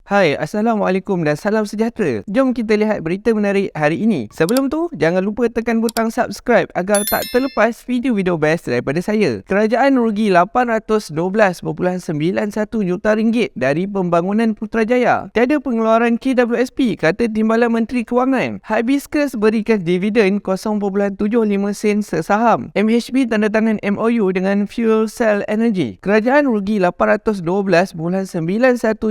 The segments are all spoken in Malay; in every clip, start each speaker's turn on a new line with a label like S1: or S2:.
S1: Hai, Assalamualaikum dan salam sejahtera. Jom kita lihat berita menarik hari ini. Sebelum tu, jangan lupa tekan butang subscribe agar tak terlepas video-video best daripada saya. Kerajaan rugi RM812.91 juta dari pembangunan Putrajaya. Tiada pengeluaran KWSP, kata Timbalan Menteri Kewangan. Hibiscus berikan dividen 0.75 sen sesaham. MHB tanda tangan MOU dengan Fuel Cell Energy. Kerajaan rugi RM812.91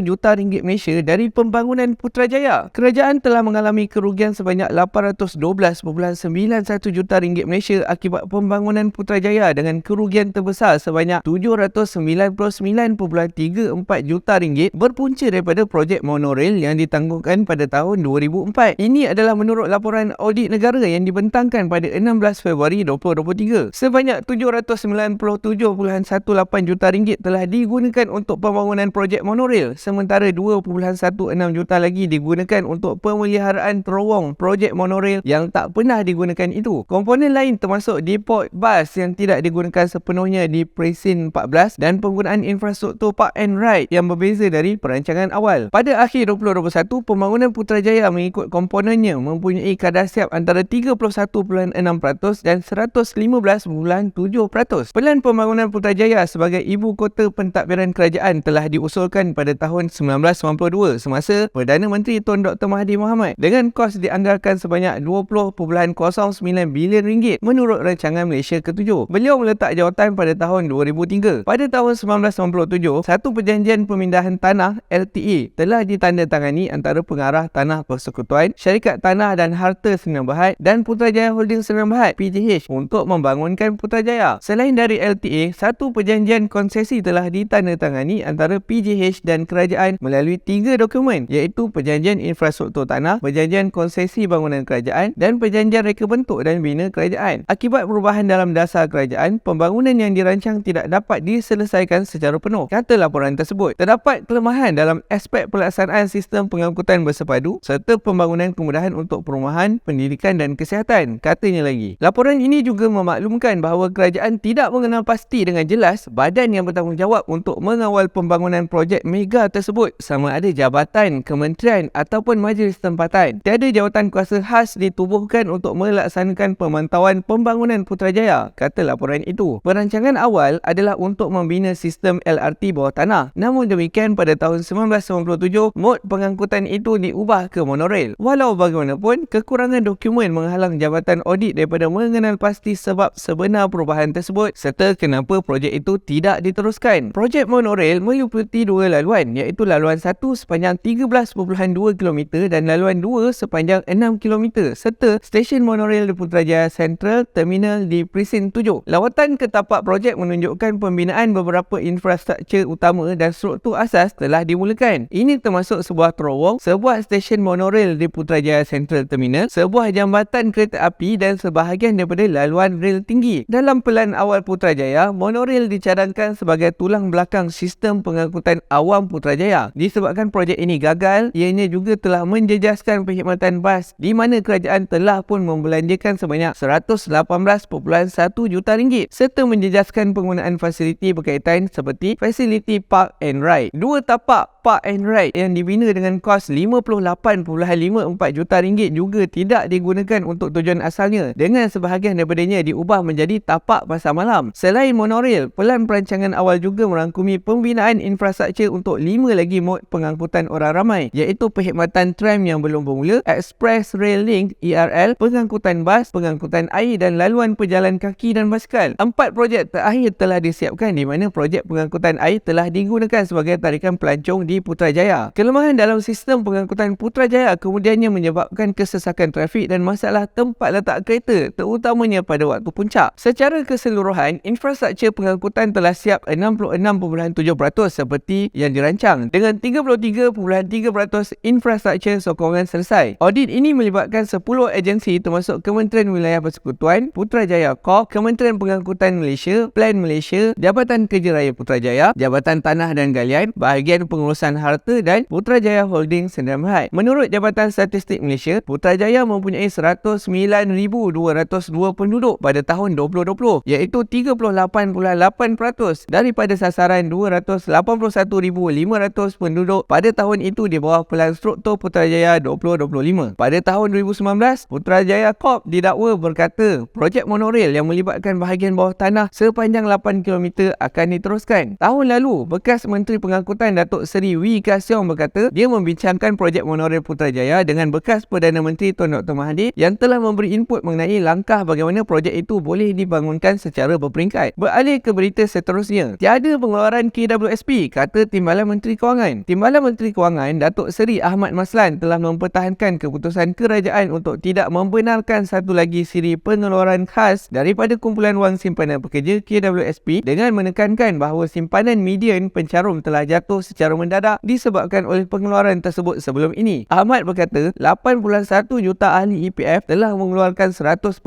S1: juta Malaysia dari pembangunan Putrajaya. Kerajaan telah mengalami kerugian sebanyak RM812.91 juta Malaysia akibat pembangunan Putrajaya dengan kerugian terbesar sebanyak RM799.34 juta berpunca daripada projek monorail yang ditanggungkan pada tahun 2004. Ini adalah menurut laporan audit negara yang dibentangkan pada 16 Februari 2023. Sebanyak RM797.18 juta telah digunakan untuk pembangunan projek monorail, sementara 2.16 juta lagi digunakan untuk pemeliharaan terowong projek monorail yang tak pernah digunakan itu. Komponen lain termasuk depot bas yang tidak digunakan sepenuhnya di Presin 14 dan penggunaan infrastruktur park and ride yang berbeza dari perancangan awal. Pada akhir 2021, pembangunan Putrajaya mengikut komponennya mempunyai kadar siap antara 31.6% dan 115.7%. Pelan pembangunan Putrajaya sebagai ibu kota pentadbiran kerajaan telah diusulkan pada tahun 1992 semasa Perdana Menteri Tun Dr. Mahathir Mohamad dengan kos dianggarkan sebanyak RM20.09 bilion menurut rancangan Malaysia ke-7. Beliau meletak jawatan pada tahun 2003. Pada tahun 1997, satu perjanjian pemindahan tanah LTA telah ditandatangani antara pengarah tanah persekutuan, Syarikat Tanah dan Harta Sdn Bhd dan Putrajaya Holding Sdn Bhd PJH untuk membangunkan Putrajaya. Selain dari LTA, satu perjanjian konsesi telah ditandatangani antara PJH dan kerajaan melalui 3 dokumen, iaitu Perjanjian Infrastruktur Tanah, Perjanjian Konsesi Bangunan Kerajaan dan Perjanjian Reka Bentuk dan Bina Kerajaan. Akibat perubahan dalam dasar kerajaan, pembangunan yang dirancang tidak dapat diselesaikan secara penuh. Kata laporan tersebut, terdapat kelemahan dalam aspek pelaksanaan sistem pengangkutan bersepadu serta pembangunan kemudahan untuk perumahan, pendidikan dan kesihatan. Katanya lagi, laporan ini juga memaklumkan bahawa kerajaan tidak mengenal pasti dengan jelas badan yang bertanggungjawab untuk mengawal pembangunan projek mega tersebut, sama ada jabatan, kementerian ataupun majlis tempatan. Tiada jawatan kuasa khas ditubuhkan untuk melaksanakan pemantauan pembangunan Putrajaya, kata laporan itu. Perancangan awal adalah untuk membina sistem LRT bawah tanah. Namun demikian, pada tahun 1997, mod pengangkutan itu diubah ke monorail. Walau bagaimanapun, kekurangan dokumen menghalang Jabatan Audit daripada mengenal pasti sebab sebenar perubahan tersebut serta kenapa projek itu tidak diteruskan. Projek monorail meliputi dua laluan, iaitu laluan 1 sepanjang 13.2 km dan laluan 2 sepanjang 6 km serta stesen monorail di Putrajaya Central Terminal di Presin 7. Lawatan ke tapak projek menunjukkan pembinaan beberapa infrastruktur utama dan struktur asas telah dimulakan. Ini termasuk sebuah terowong, sebuah stesen monorail di Putrajaya Central Terminal, sebuah jambatan kereta api dan sebahagian daripada laluan rel tinggi. Dalam pelan awal Putrajaya, monorail dicadangkan sebagai tulang belakang sistem pengangkutan awam Putrajaya. Disebabkan projek ini gagal, ianya juga telah menjejaskan perkhidmatan bas di mana kerajaan telah pun membelanjakan sebanyak RM118.1 juta serta menjejaskan penggunaan fasiliti berkaitan seperti fasiliti park and ride. Dua tapak park and ride yang dibina dengan kos RM58.54 juta juga tidak digunakan untuk tujuan asalnya, dengan sebahagian daripadanya diubah menjadi tapak pasar malam. Selain monorail, pelan perancangan awal juga merangkumi pembinaan infrastruktur untuk 5 lagi mod pengangkutan orang ramai, iaitu perkhidmatan tram yang belum bermula, Express Rail Link ERL, pengangkutan bas, pengangkutan air dan laluan pejalan kaki dan basikal. 4 projek terakhir telah disiapkan di mana projek pengangkutan air telah digunakan sebagai tarikan pelancong di Putrajaya. Kelemahan dalam sistem pengangkutan Putrajaya kemudiannya menyebabkan kesesakan trafik dan masalah tempat letak kereta, terutamanya pada waktu puncak. Secara keseluruhan, infrastruktur pengangkutan telah siap 66.7% seperti yang dirancang, dengan 33.3% infrastruktur sokongan selesai. Audit ini melibatkan 10 agensi termasuk Kementerian Wilayah Persekutuan, Putrajaya Corp, Kementerian Pengangkutan Malaysia, Plan Malaysia, Jabatan Kerja Raya Putrajaya, Jabatan Tanah dan Galian, bahagian pengurusan Pengurusan Harta dan Putrajaya Holding Sdn Bhd. Menurut Jabatan Statistik Malaysia, Putrajaya mempunyai 109,202 penduduk pada tahun 2020, iaitu 38.8% daripada sasaran 281,500 penduduk pada tahun itu di bawah Pelan Struktur Putrajaya 2025. Pada tahun 2019, Putrajaya Corp didakwa berkata projek monorail yang melibatkan bahagian bawah tanah sepanjang 8 km akan diteruskan. Tahun lalu, bekas Menteri Pengangkutan Datuk Seri Wee Ka Siong berkata dia membincangkan projek monorail Putrajaya dengan bekas Perdana Menteri Tun Dr. Mahathir yang telah memberi input mengenai langkah bagaimana projek itu boleh dibangunkan secara berperingkat. Beralih ke berita seterusnya, tiada pengeluaran KWSP, kata Timbalan Menteri Kewangan. Timbalan Menteri Kewangan Datuk Seri Ahmad Maslan telah mempertahankan keputusan kerajaan untuk tidak membenarkan satu lagi siri pengeluaran khas daripada kumpulan wang simpanan pekerja KWSP dengan menekankan bahawa simpanan median pencarum telah jatuh secara mendadak disebabkan oleh pengeluaran tersebut sebelum ini. Ahmad berkata 8.1 juta ahli EPF telah mengeluarkan 145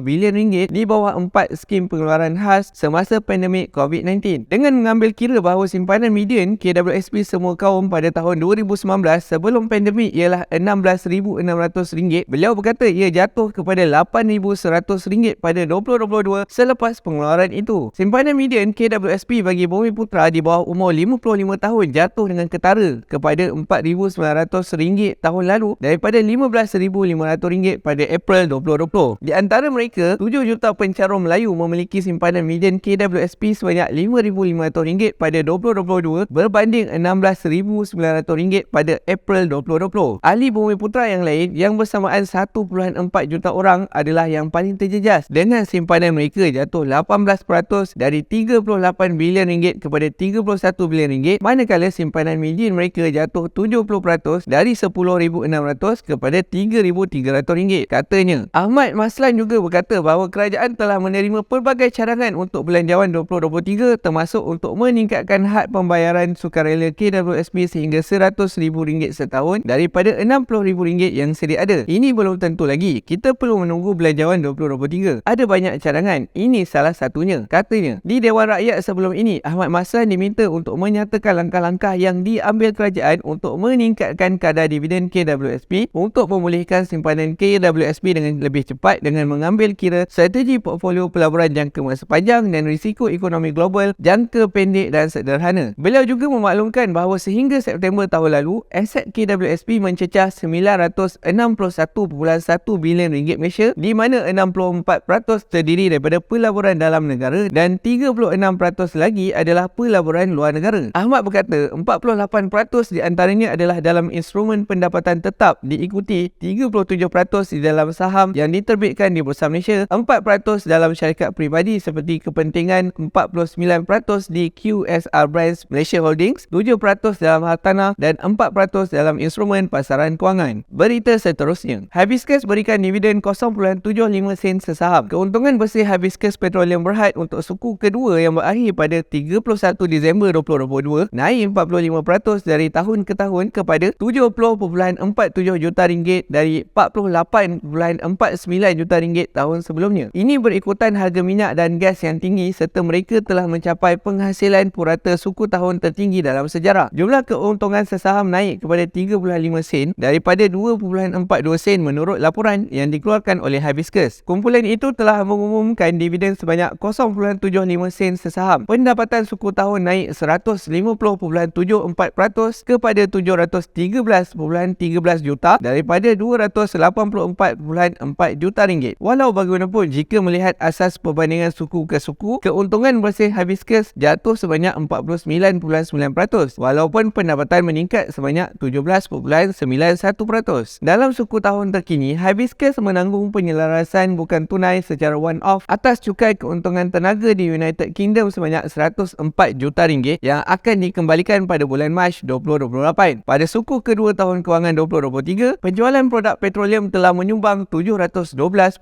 S1: bilion ringgit di bawah 4 skim pengeluaran khas semasa pandemik COVID-19. Dengan mengambil kira bahawa simpanan median KWSP semua kaum pada tahun 2019 sebelum pandemik ialah RM16,600, beliau berkata ia jatuh kepada RM8,100 pada 2022 selepas pengeluaran itu. Simpanan median KWSP bagi Bumiputra di bawah umur 55 tahun jatuh dengan ketara kepada RM4,900 tahun lalu daripada RM15,500 pada April 2020. Di antara mereka, 7 juta pencarum Melayu memiliki simpanan median KWSP sebanyak RM5,500 pada 2022 berbanding RM16,900 pada April 2020. Ahli Bumiputra yang lain yang bersamaan 1.4 juta orang adalah yang paling terjejas dengan simpanan mereka jatuh 18% dari RM38 bilion kepada RM31 bilion, manakala simpanan median mereka jatuh 70% dari RM10,600 kepada RM3,300. Katanya, Ahmad Maslan juga berkata bahawa kerajaan telah menerima pelbagai cadangan untuk Belanjawan 2023 termasuk untuk meningkatkan had pembayaran sukarela KWSP sehingga RM100,000 setahun daripada RM60,000 yang sedia ada. Ini belum tentu lagi. Kita perlu menunggu Belanjawan 2023. Ada banyak cadangan. Ini salah satunya. Katanya, di Dewan Rakyat sebelum ini, Ahmad Maslan diminta untuk menyatakan langkah-langkah yang diambil kerajaan untuk meningkatkan kadar dividen KWSP untuk memulihkan simpanan KWSP dengan lebih cepat dengan mengambil kira strategi portfolio pelaburan jangka masa panjang dan risiko ekonomi global jangka pendek dan sederhana. Beliau juga memaklumkan bahawa sehingga September tahun lalu, aset KWSP mencecah RM961.1 bilion Malaysia, di mana 64% terdiri daripada pelaburan dalam negara dan 36% lagi adalah pelaburan luar negara. Ahmad berkata 48% di antaranya adalah dalam instrumen pendapatan tetap, diikuti 37% di dalam saham yang diterbitkan di Bursa Malaysia, 4% dalam syarikat peribadi seperti kepentingan, 49% di QSR Brands Malaysia Holdings, 7% dalam hartanah dan 4% dalam instrumen pasaran kewangan. Berita seterusnya, Hibiscus berikan dividen 0.75 sen sesaham. Keuntungan bersih Hibiscus Petroleum Berhad untuk suku kedua yang berakhir pada 31 Disember 2022 naik 45% dari tahun ke tahun kepada RM70.47 juta dari RM48.49 juta tahun sebelumnya. Ini berikutan harga minyak dan gas yang tinggi serta mereka telah mencapai penghasilan purata suku tahun tertinggi dalam sejarah. Jumlah keuntungan sesaham naik kepada 3.5 sen daripada 2.42 sen menurut laporan yang dikeluarkan oleh Hibiscus. Kumpulan itu telah mengumumkan dividen sebanyak 0.75 sen sesaham. Pendapatan suku tahun naik 150.74% kepada 713.13 juta daripada 284.4 juta ringgit. Walau bagaimanapun, jika melihat asas perbandingan suku ke suku, keuntungan bersih Hibiscus jatuh sebanyak 49.9% walaupun pendapatan meningkat sebanyak 17.91%. Dalam suku tahun terkini, Hibiscus menanggung penyelarasan bukan tunai secara one-off atas cukai keuntungan tenaga di United Kingdom sebanyak 104 juta ringgit yang akan dikembalikan pada bulan Mac 2028. Pada suku kedua tahun kewangan 2023, penjualan produk petroleum telah menyumbang 712.1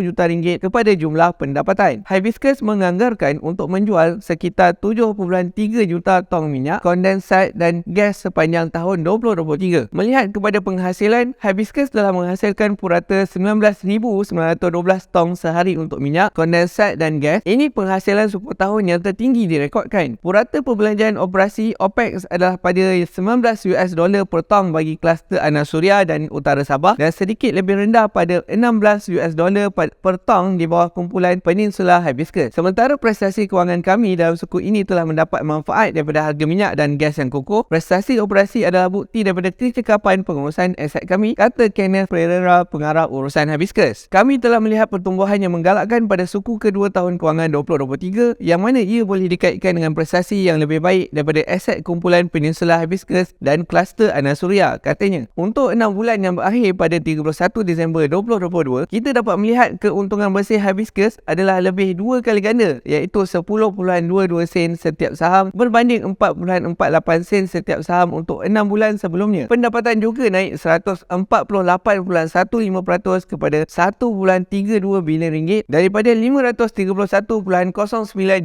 S1: juta ringgit kepada jumlah pendapatan. Hibiscus menganggarkan untuk menjual sekitar 7.3 juta tong minyak, kondensat dan gas sepanjang tahun 2023. Melihat kepada penghasilan, Hibiscus telah menghasilkan purata 19,912 tong sehari untuk minyak, kondensat dan gas. Ini penghasilan suku tahun yang tertinggi direkodkan. Purata perbelanjaan operasi OPEX capex adalah pada 19 US dollar per tong bagi kluster Anas Suria dan Utara Sabah dan sedikit lebih rendah pada 16 US dollar per tong di bawah kumpulan Peninsula Hibiscus. Sementara prestasi kewangan kami dalam suku ini telah mendapat manfaat daripada harga minyak dan gas yang kokoh. Prestasi operasi adalah bukti daripada kecekapan pengurusan aset kami, kata Kenneth Pereira, pengarah urusan Hibiscus. Kami telah melihat pertumbuhan yang menggalakkan pada suku kedua tahun kewangan 2023 yang mana ia boleh dikaitkan dengan prestasi yang lebih baik daripada aset kumpulan Peninsula Hibiscus dan kluster Anas Suria, katanya. Untuk 6 bulan yang berakhir pada 31 Disember 2022, kita dapat melihat keuntungan bersih Hibiscus adalah lebih 2 kali ganda, iaitu 10.22 sen setiap saham berbanding 4.48 sen setiap saham untuk 6 bulan sebelumnya. Pendapatan juga naik 148.15% kepada 1.32 bilion ringgit daripada 531.09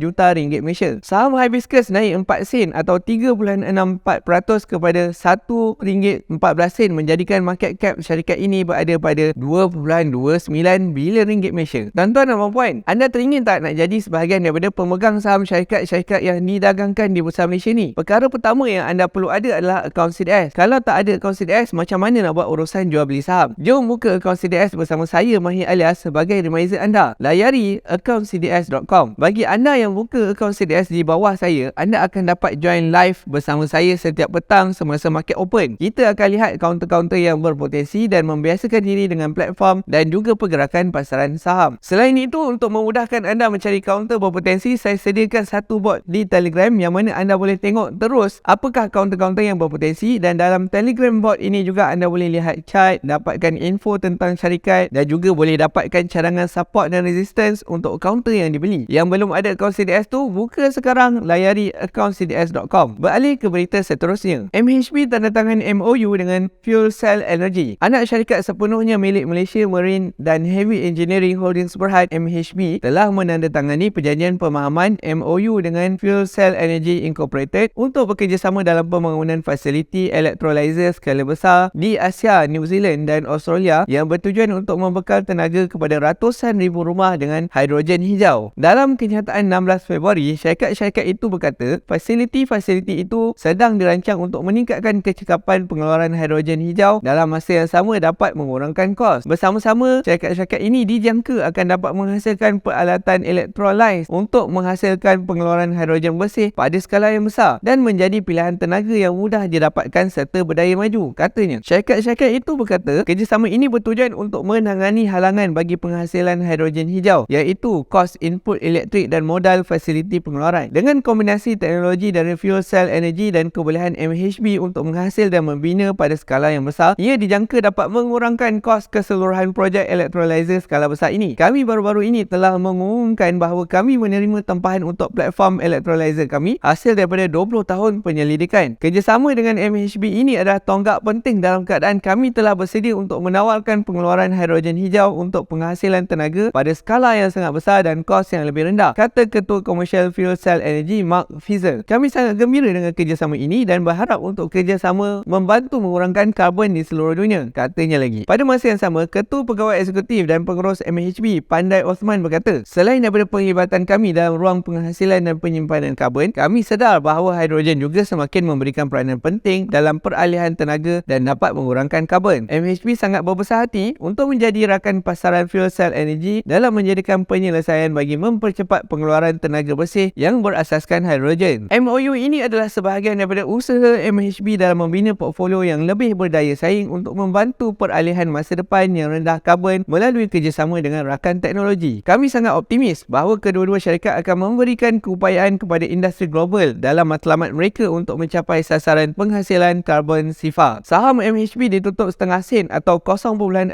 S1: juta ringgit Malaysia. Saham Hibiscus naik 4 sen atau 3.64% kepada RM1.14 menjadikan market cap syarikat ini berada pada 2.29 bilion ringgit Malaysia. Tuan-tuan dan puan-puan, anda teringin tak nak jadi sebahagian daripada pemegang saham syarikat-syarikat yang didagangkan di Bursa Malaysia ni? Perkara pertama yang anda perlu ada adalah akaun CDS. Kalau tak ada akaun CDS, macam mana nak buat urusan jual beli saham? Jom buka akaun CDS bersama saya, Mahir Alias, sebagai reminder anda. Layari akaun cds.com. Bagi anda yang buka akaun CDS di bawah saya, anda akan dapat join live bersama saya setiap petang semasa market open. Kita akan lihat kaunter-kaunter yang berpotensi dan membiasakan diri dengan platform dan juga pergerakan pasaran saham. Selain itu, untuk memudahkan anda mencari kaunter berpotensi, saya sediakan satu bot di Telegram yang mana anda boleh tengok terus apakah kaunter-kaunter yang berpotensi, dan dalam Telegram bot ini juga anda boleh lihat chart, dapatkan info tentang syarikat dan juga boleh dapatkan cadangan support dan resistance untuk kaunter yang dibeli. Yang belum ada akaun CDS tu, buka sekarang, layari akaun cds.com. Beralih ke berita seterusnya. MHB tanda tangan MOU dengan Fuel Cell Energy. Anak syarikat sepenuhnya milik Malaysia Marine dan Heavy Engineering Holdings Berhad MHB telah menandatangani perjanjian pemahaman MOU dengan Fuel Cell Energy Incorporated untuk bekerjasama dalam pembangunan fasiliti elektrolyzer skala besar di Asia, New Zealand dan Australia yang bertujuan untuk membekal tenaga kepada ratusan ribu rumah dengan hidrogen hijau. Dalam kenyataan 16 Februari, syarikat-syarikat itu berkata fasiliti-fasiliti itu sedang dirancang untuk meningkatkan kecekapan pengeluaran hidrogen hijau dalam masa yang sama dapat mengurangkan kos. Bersama-sama, syarikat-syarikat ini dijangka akan dapat menghasilkan peralatan elektrolyzer untuk menghasilkan pengeluaran hidrogen bersih pada skala yang besar dan menjadi pilihan tenaga yang mudah didapatkan serta berdaya maju, katanya. Syarikat-syarikat itu berkata kerjasama ini bertujuan untuk menangani halangan bagi penghasilan hidrogen hijau, iaitu kos input elektrik dan modal fasiliti pengeluaran. Dengan kombinasi teknologi dari Fuel Cell Energy dan kebolehan MHB untuk menghasil dan membina pada skala yang besar, ia dijangka dapat mengurangkan kos keseluruhan projek elektrolyzer skala besar ini. Kami baru-baru ini telah mengumumkan bahawa kami menerima tempahan untuk platform elektrolyzer kami hasil daripada 20 tahun penyelidikan. Kerjasama dengan MHB ini adalah tonggak penting dalam keadaan kami telah bersedia untuk menawarkan pengeluaran hidrogen hijau untuk penghasilan tenaga pada skala yang sangat besar dan kos yang lebih rendah, kata Ketua Komersial Fuel Cell Energy Mark Fizer. Kami sangat gembira dengan kerjasama ini dan berharap untuk kerjasama membantu mengurangkan karbon di seluruh dunia, katanya lagi. Pada masa yang sama, Ketua Pegawai Eksekutif dan Pengurus MHB Pandai Osman berkata, selain daripada penglibatan kami dalam ruang penghasilan dan penyimpanan karbon, kami sedar bahawa hidrogen juga semakin memberikan peranan penting dalam peralihan tenaga dan dapat mengurangkan karbon. MHB sangat berbesar hati untuk menjadi rakan pasaran Fuel Cell Energy dalam menjadikan penyelesaian bagi mempercepat pengeluaran tenaga bersih yang berasaskan hidrogen. MOU ini adalah sebahagian daripada usaha MHB dalam membina portfolio yang lebih berdaya saing untuk membantu peralihan masa depan yang rendah karbon melalui kerjasama dengan rakan teknologi. Kami sangat optimis bahawa kedua-dua syarikat akan memberikan keupayaan kepada industri global dalam matlamat mereka untuk mencapai sasaran penghasilan karbon sifar. Saham MHB ditutup setengah sen atau 0.68%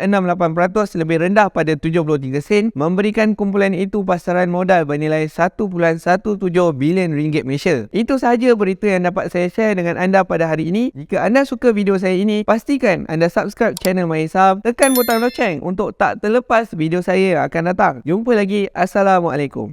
S1: lebih rendah pada 73 sen, memberikan kumpulan itu pasaran modal bernilai 1.17 bilion ringgit Malaysia. Itu sahaja berita yang dapat saya share dengan anda pada hari ini. Jika anda suka video saya ini, pastikan anda subscribe channel Mahir Saham, tekan butang loceng untuk tak terlepas video saya yang akan datang. Jumpa lagi. Assalamualaikum.